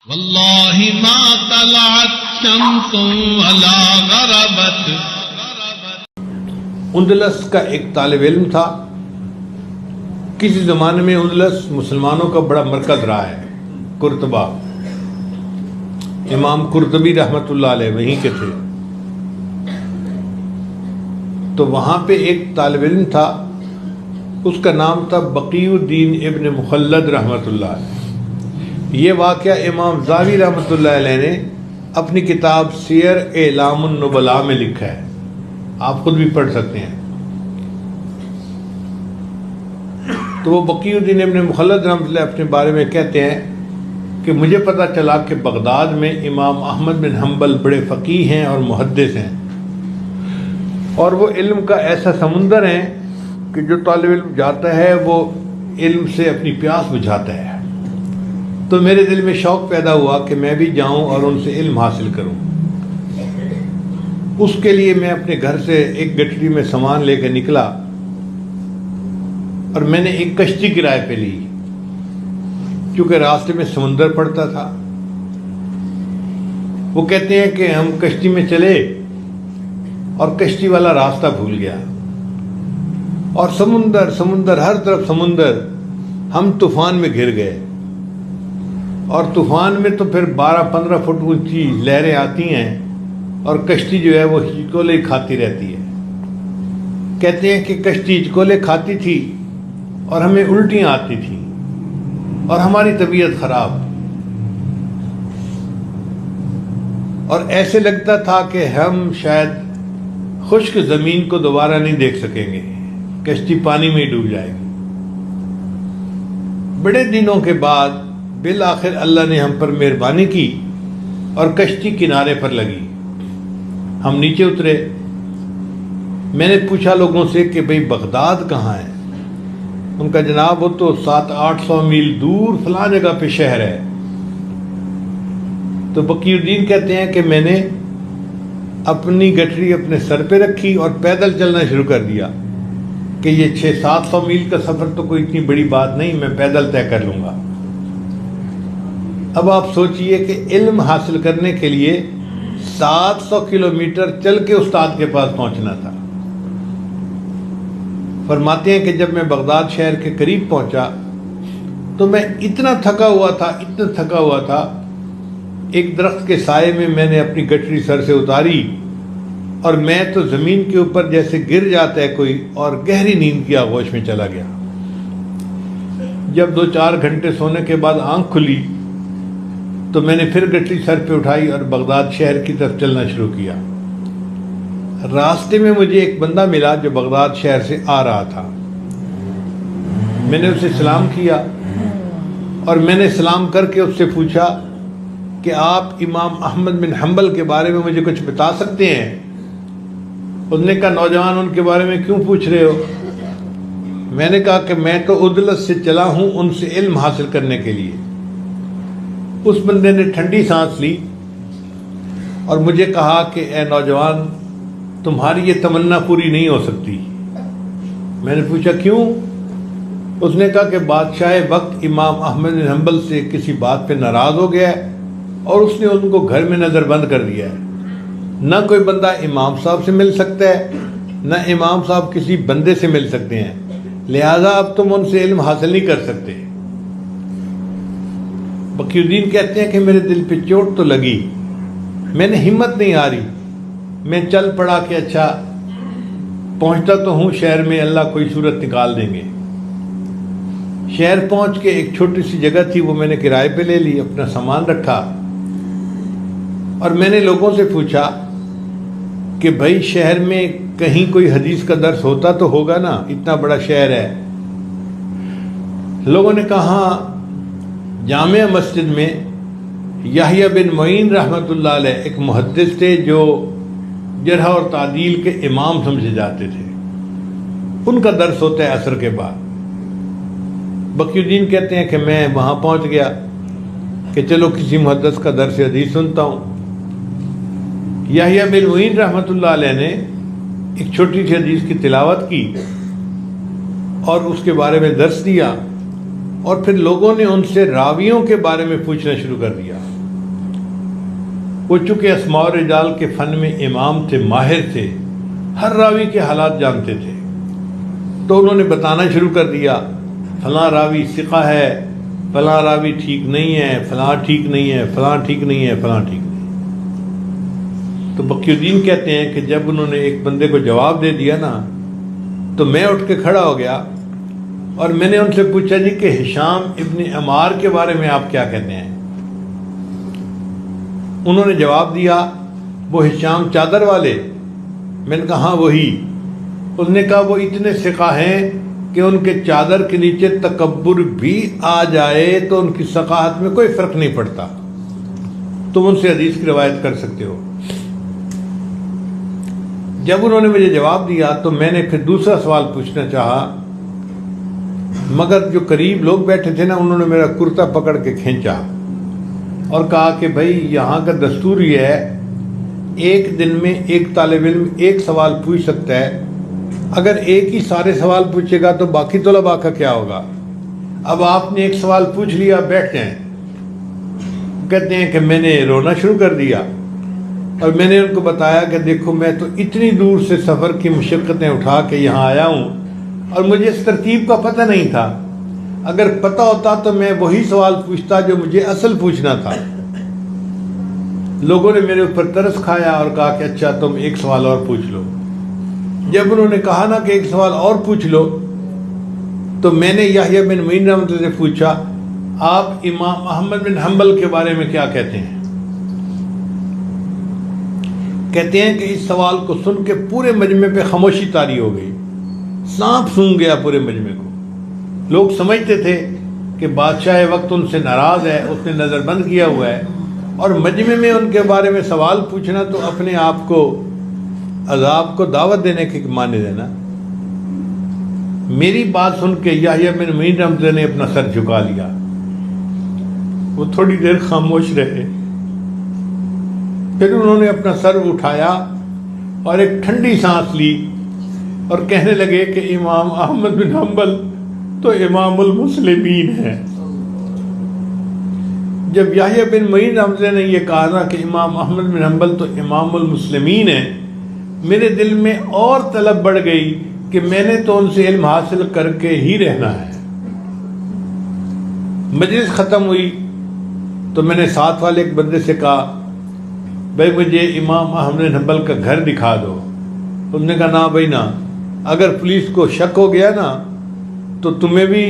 واللہ ما طلعت شمس ولا غربت. اندلس کا ایک طالب علم تھا. کسی زمانے میں اندلس مسلمانوں کا بڑا مرکز رہا ہے. قرطبہ، امام قرطبی رحمۃ اللہ علیہ وہیں کے تھے. تو وہاں پہ ایک طالب علم تھا، اس کا نام تھا بقی الدین ابن مخلد رحمۃ اللہ علیہ. یہ واقعہ امام زاوی رحمۃ اللہ علیہ نے اپنی کتاب سیر اعلام النبلاء میں لکھا ہے. آپ خود بھی پڑھ سکتے ہیں. تو وہ بقی الدین ابن مخلد رحمۃ اللہ اپنے بارے میں کہتے ہیں کہ مجھے پتہ چلا کہ بغداد میں امام احمد بن حنبل بڑے فقیہ ہیں اور محدث ہیں، اور وہ علم کا ایسا سمندر ہیں کہ جو طالب علم جاتا ہے وہ علم سے اپنی پیاس بجھاتا ہے. تو میرے دل میں شوق پیدا ہوا کہ میں بھی جاؤں اور ان سے علم حاصل کروں. اس کے لیے میں اپنے گھر سے ایک گٹھڑی میں سامان لے کے نکلا اور میں نے ایک کشتی کرائے پہ لی، کیونکہ راستے میں سمندر پڑتا تھا. وہ کہتے ہیں کہ ہم کشتی میں چلے اور کشتی والا راستہ بھول گیا، اور سمندر سمندر ہر طرف سمندر. ہم طوفان میں گر گئے، اور طوفان میں تو پھر 12-15 فٹ اونچی لہریں آتی ہیں اور کشتی جو ہے وہ ہچکولے کھاتی رہتی ہے. کہتے ہیں کہ کشتی ہچکولے کھاتی تھی اور ہمیں الٹیاں آتی تھیں اور ہماری طبیعت خراب، اور ایسے لگتا تھا کہ ہم شاید خشک زمین کو دوبارہ نہیں دیکھ سکیں گے، کشتی پانی میں ہی ڈوب جائے گی. بڑے دنوں کے بعد بالآخر اللہ نے ہم پر مہربانی کی اور کشتی کنارے پر لگی. ہم نیچے اترے. میں نے پوچھا لوگوں سے کہ بھئی بغداد کہاں ہے؟ ان کا جناب وہ تو 700-800 میل دور فلاں جگہ پہ شہر ہے. تو بقی الدین کہتے ہیں کہ میں نے اپنی گٹھڑی اپنے سر پہ رکھی اور پیدل چلنا شروع کر دیا کہ یہ 600-700 میل کا سفر تو کوئی اتنی بڑی بات نہیں، میں پیدل طے کر لوں گا. اب آپ سوچئے کہ علم حاصل کرنے کے لیے 700 کلومیٹر چل کے استاد کے پاس پہنچنا تھا. فرماتے ہیں کہ جب میں بغداد شہر کے قریب پہنچا تو میں اتنا تھکا ہوا تھا. ایک درخت کے سائے میں نے اپنی گٹھڑی سر سے اتاری اور میں تو زمین کے اوپر جیسے گر جاتا ہے کوئی، اور گہری نیند کی آغوش میں چلا گیا. جب 2-4 گھنٹے سونے کے بعد آنکھ کھلی تو میں نے پھر گٹھڑی سر پہ اٹھائی اور بغداد شہر کی طرف چلنا شروع کیا. راستے میں مجھے ایک بندہ ملا جو بغداد شہر سے آ رہا تھا. میں نے اسے سلام کیا اور میں نے سلام کر کے اس سے پوچھا کہ آپ امام احمد بن حنبل کے بارے میں مجھے کچھ بتا سکتے ہیں؟ اس نے کہا نوجوان ان کے بارے میں کیوں پوچھ رہے ہو؟ میں نے کہا کہ میں تو اندلس سے چلا ہوں ان سے علم حاصل کرنے کے لیے. اس بندے نے ٹھنڈی سانس لی اور مجھے کہا کہ اے نوجوان، تمہاری یہ تمنا پوری نہیں ہو سکتی. میں نے پوچھا کیوں؟ اس نے کہا کہ بادشاہ وقت امام احمد بن حنبل سے کسی بات پہ ناراض ہو گیا ہے اور اس نے ان کو گھر میں نظر بند کر دیا ہے. نہ کوئی بندہ امام صاحب سے مل سکتا ہے، نہ امام صاحب کسی بندے سے مل سکتے ہیں، لہذا اب تم ان سے علم حاصل نہیں کر سکتے. بقی الدین کہتے ہیں کہ میرے دل پہ چوٹ تو لگی، میں نے ہمت نہیں آ رہی. میں چل پڑا کہ اچھا پہنچتا تو ہوں شہر میں، اللہ کوئی صورت نکال دیں گے. شہر پہنچ کے ایک چھوٹی سی جگہ تھی، وہ میں نے کرائے پہ لے لی، اپنا سامان رکھا اور میں نے لوگوں سے پوچھا کہ بھائی شہر میں کہیں کوئی حدیث کا درس ہوتا تو ہوگا نا، اتنا بڑا شہر ہے. لوگوں نے کہا ہاں، جامع مسجد میں یحییٰ بن معین رحمۃ اللہ علیہ ایک محدث تھے جو جرح اور تعدیل کے امام سمجھے جاتے تھے، ان کا درس ہوتا ہے عصر کے بعد. بقی الدین کہتے ہیں کہ میں وہاں پہنچ گیا کہ چلو کسی محدث کا درس حدیث سنتا ہوں. یحییٰ بن معین رحمۃ اللہ علیہ نے ایک چھوٹی سی حدیث کی تلاوت کی اور اس کے بارے میں درس دیا. اور پھر لوگوں نے ان سے راویوں کے بارے میں پوچھنا شروع کر دیا. وہ چونکہ اسماء الرجال کے فن میں امام تھے، ماہر تھے، ہر راوی کے حالات جانتے تھے، تو انہوں نے بتانا شروع کر دیا فلاں راوی ثقہ ہے، فلاں راوی ٹھیک نہیں ہے، فلاں ٹھیک نہیں ہے، فلاں ٹھیک نہیں ہے، فلاں ٹھیک نہیں ہے. تو بقی الدین کہتے ہیں کہ جب انہوں نے ایک بندے کو جواب دے دیا نا تو میں اٹھ کے کھڑا ہو گیا اور میں نے ان سے پوچھا جی کہ ہشام ابن عمار کے بارے میں آپ کیا کہتے ہیں؟ انہوں نے جواب دیا وہ ہشام چادر والے. میں نے کہا ہاں وہی. اس نے کہا وہ اتنے ثقہ ہیں کہ ان کے چادر کے نیچے تکبر بھی آ جائے تو ان کی ثقافت میں کوئی فرق نہیں پڑتا، تم ان سے حدیث کی روایت کر سکتے ہو. جب انہوں نے مجھے جواب دیا تو میں نے پھر دوسرا سوال پوچھنا چاہا، مگر جو قریب لوگ بیٹھے تھے نا انہوں نے میرا کرتا پکڑ کے کھینچا اور کہا کہ بھائی یہاں کا دستور یہ ہے ایک دن میں ایک طالب علم ایک سوال پوچھ سکتا ہے، اگر ایک ہی سارے سوال پوچھے گا تو باقی طلباء کا کیا ہوگا؟ اب آپ نے ایک سوال پوچھ لیا، بیٹھ جائیں. کہتے ہیں کہ میں نے رونا شروع کر دیا اور میں نے ان کو بتایا کہ دیکھو میں تو اتنی دور سے سفر کی مشقتیں اٹھا کے یہاں آیا ہوں اور مجھے اس ترتیب کا پتہ نہیں تھا، اگر پتہ ہوتا تو میں وہی سوال پوچھتا جو مجھے اصل پوچھنا تھا. لوگوں نے میرے اوپر ترس کھایا اور کہا کہ اچھا تم ایک سوال اور پوچھ لو. جب انہوں نے کہا نا کہ ایک سوال اور پوچھ لو تو میں نے یحییٰ بن معین رحمۃ اللہ سے پوچھا آپ امام احمد بن حنبل کے بارے میں کیا کہتے ہیں؟ کہتے ہیں کہ اس سوال کو سن کے پورے مجمع پہ خاموشی طاری ہو گئی، سانپ سونگ گیا پورے مجمع کو. لوگ سمجھتے تھے کہ بادشاہ وقت ان سے ناراض ہے، اس نے نظر بند کیا ہوا ہے، اور مجمع میں ان کے بارے میں سوال پوچھنا تو اپنے آپ کو عذاب کو دعوت دینے کے معنی دینا. میری بات سن کے یحییٰ بن معین رحمۃ اللہ نے اپنا سر جھکا لیا. وہ تھوڑی دیر خاموش رہے، پھر انہوں نے اپنا سر اٹھایا اور ایک ٹھنڈی سانس لی اور کہنے لگے کہ امام احمد بن حنبل تو امام المسلمین ہے. جب یحییٰ بن معین رحمۃ اللہ نے یہ کہا نا کہ امام احمد بن حنبل تو امام المسلمین ہے، میرے دل میں اور طلب بڑھ گئی کہ میں نے تو ان سے علم حاصل کر کے ہی رہنا ہے. مجلس ختم ہوئی تو میں نے ساتھ والے ایک بندے سے کہا بھائی مجھے امام احمد بن حنبل کا گھر دکھا دو. اس نے کہا نا بھائی نا، اگر پولیس کو شک ہو گیا نا تو تمہیں بھی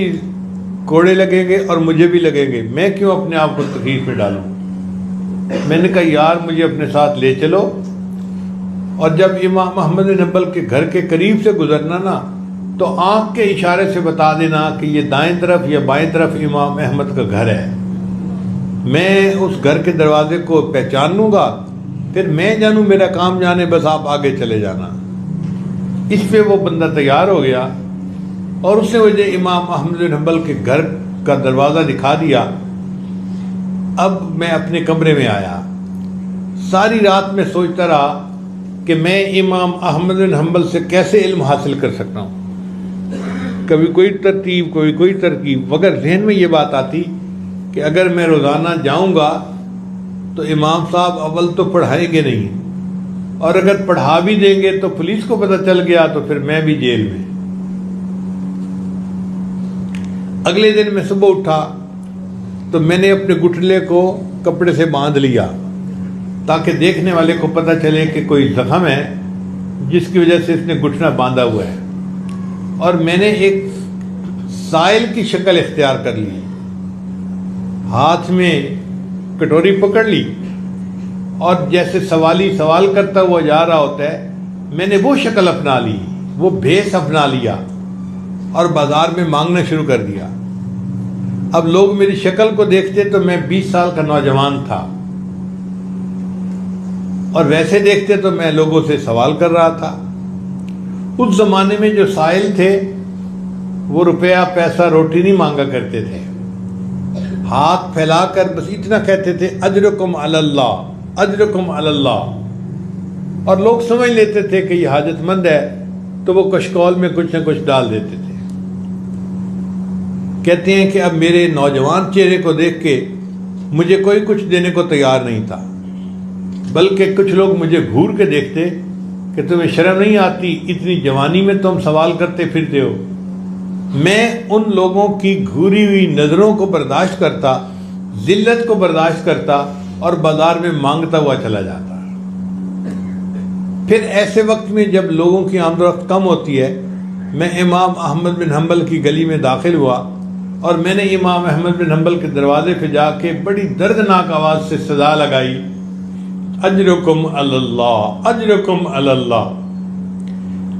کوڑے لگیں گے اور مجھے بھی لگیں گے، میں کیوں اپنے آپ کو تکلیف میں ڈالوں. میں نے کہا یار مجھے اپنے ساتھ لے چلو، اور جب امام احمد بن حنبل کے گھر کے قریب سے گزرنا نا تو آنکھ کے اشارے سے بتا دینا کہ یہ دائیں طرف یا بائیں طرف امام احمد کا گھر ہے. میں اس گھر کے دروازے کو پہچان لوں گا، پھر میں جانوں میرا کام جانے، بس آپ آگے چلے جانا. اس پہ وہ بندہ تیار ہو گیا اور اس نے مجھے امام احمد بن حنبل کے گھر کا دروازہ دکھا دیا. اب میں اپنے کمرے میں آیا، ساری رات میں سوچتا رہا کہ میں امام احمد بن حنبل سے کیسے علم حاصل کر سکتا ہوں. کبھی کوئی ترتیب، کوئی ترکیب، مگر ذہن میں یہ بات آتی کہ اگر میں روزانہ جاؤں گا تو امام صاحب اول تو پڑھائیں گے نہیں، اور اگر پڑھا بھی دیں گے تو پولیس کو پتہ چل گیا تو پھر میں بھی جیل میں. اگلے دن میں صبح اٹھا تو میں نے اپنے گھٹنے کو کپڑے سے باندھ لیا تاکہ دیکھنے والے کو پتہ چلے کہ کوئی زخم ہے جس کی وجہ سے اس نے گھٹنا باندھا ہوا ہے. اور میں نے ایک سائل کی شکل اختیار کر لی، ہاتھ میں کٹوری پکڑ لی اور جیسے سوالی سوال کرتا ہوا جا رہا ہوتا ہے میں نے وہ شکل اپنا لی، وہ بھیس اپنا لیا اور بازار میں مانگنا شروع کر دیا. اب لوگ میری شکل کو دیکھتے تو میں 20 سال کا نوجوان تھا، اور ویسے دیکھتے تو میں لوگوں سے سوال کر رہا تھا. اس زمانے میں جو سائل تھے وہ روپیہ پیسہ روٹی نہیں مانگا کرتے تھے، ہاتھ پھیلا کر بس اتنا کہتے تھے اجرکم علی اللہ، اجرکم علی اللہ، اور لوگ سمجھ لیتے تھے کہ یہ حاجت مند ہے تو وہ کشکول میں کچھ نہ کچھ ڈال دیتے تھے. کہتے ہیں کہ اب میرے نوجوان چہرے کو دیکھ کے مجھے کوئی کچھ دینے کو تیار نہیں تھا، بلکہ کچھ لوگ مجھے گھور کے دیکھتے کہ تمہیں شرم نہیں آتی، اتنی جوانی میں تم سوال کرتے پھرتے ہو۔ میں ان لوگوں کی گھوری ہوئی نظروں کو برداشت کرتا، ذلت کو برداشت کرتا اور بازار میں مانگتا ہوا چلا جاتا۔ پھر ایسے وقت میں جب لوگوں کی آمد و رفت کم ہوتی ہے، میں امام احمد بن حنبل کی گلی میں داخل ہوا اور میں نے امام احمد بن حنبل کے دروازے پہ جا کے بڑی دردناک آواز سے صدا لگائی، اجرکم علی اللہ، اجرکم علی اللہ۔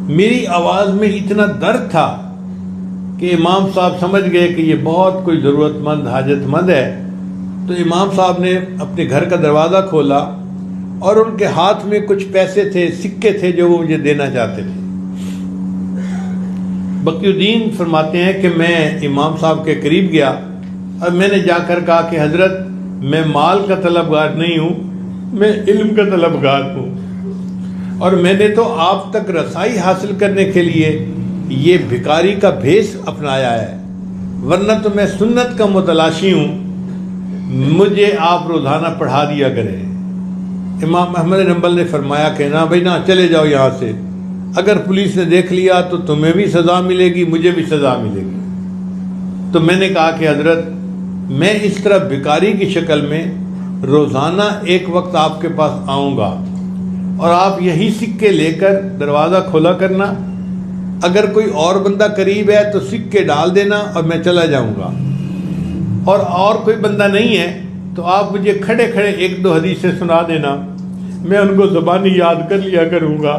میری آواز میں اتنا درد تھا کہ امام صاحب سمجھ گئے کہ یہ بہت کوئی ضرورت مند حاجت مند ہے، تو امام صاحب نے اپنے گھر کا دروازہ کھولا اور ان کے ہاتھ میں کچھ پیسے تھے، سکے تھے جو وہ مجھے دینا چاہتے تھے۔ بقی الدین فرماتے ہیں کہ میں امام صاحب کے قریب گیا اور میں نے جا کر کہا کہ حضرت میں مال کا طلبگار نہیں ہوں، میں علم کا طلبگار ہوں، اور میں نے تو آپ تک رسائی حاصل کرنے کے لیے یہ بھکاری کا بھیس اپنایا ہے، ورنہ تو میں سنت کا متلاشی ہوں، مجھے آپ روزانہ پڑھا دیا کریں۔ امام احمد بن حنبل نے فرمایا کہ نہ بھائی نہ، چلے جاؤ یہاں سے، اگر پولیس نے دیکھ لیا تو تمہیں بھی سزا ملے گی، مجھے بھی سزا ملے گی۔ تو میں نے کہا کہ حضرت میں اس طرح بھکاری کی شکل میں روزانہ ایک وقت آپ کے پاس آؤں گا اور آپ یہی سکے لے کر دروازہ کھولا کرنا، اگر کوئی اور بندہ قریب ہے تو سکے ڈال دینا اور میں چلا جاؤں گا، اور کوئی بندہ نہیں ہے تو آپ مجھے کھڑے کھڑے ایک دو حدیثیں سنا دینا، میں ان کو زبانی یاد کر لیا کروں گا،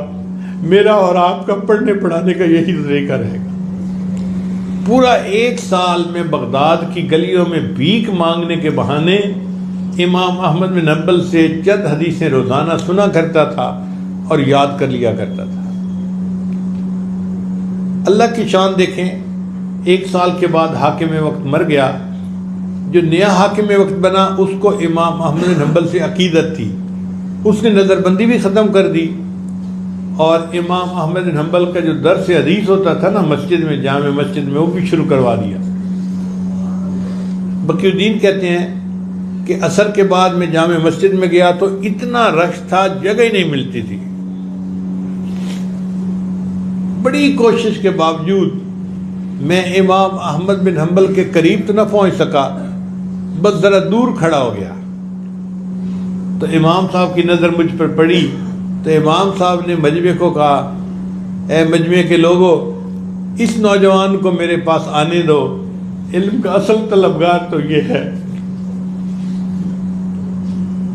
میرا اور آپ کا پڑھنے پڑھانے کا یہی طریقہ رہے گا۔ پورا 1 سال میں بغداد کی گلیوں میں بھیک مانگنے کے بہانے امام احمد بن حنبل سے چند حدیثیں روزانہ سنا کرتا تھا اور یاد کر لیا کرتا تھا۔ اللہ کی شان دیکھیں، 1 سال کے بعد حاکم وقت مر گیا، جو نیا حاکم وقت بنا اس کو امام احمد بن حنبل سے عقیدت تھی، اس نے نظر بندی بھی ختم کر دی، اور امام احمد بن حنبل کا جو درس حدیث ہوتا تھا نا مسجد میں، جامع مسجد میں، وہ بھی شروع کروا دیا۔ بقی الدین کہتے ہیں کہ عصر کے بعد میں جامع مسجد میں گیا تو اتنا رش تھا، جگہ ہی نہیں ملتی تھی۔ بڑی کوشش کے باوجود میں امام احمد بن حنبل کے قریب تو نہ پہنچ سکا، بس ذرا دور کھڑا ہو گیا۔ تو امام صاحب کی نظر مجھ پر پڑی تو امام صاحب نے مجمع کو کہا، اے مجمع کے لوگوں، اس نوجوان کو میرے پاس آنے دو، علم کا اصل طلبگار تو یہ ہے۔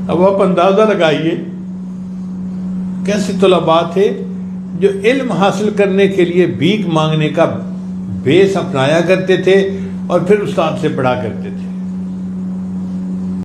اب آپ اندازہ لگائیے کیسے طلباء تھے جو علم حاصل کرنے کے لیے بھیک مانگنے کا بھیس اپنایا کرتے تھے اور پھر استاد سے پڑھا کرتے تھے۔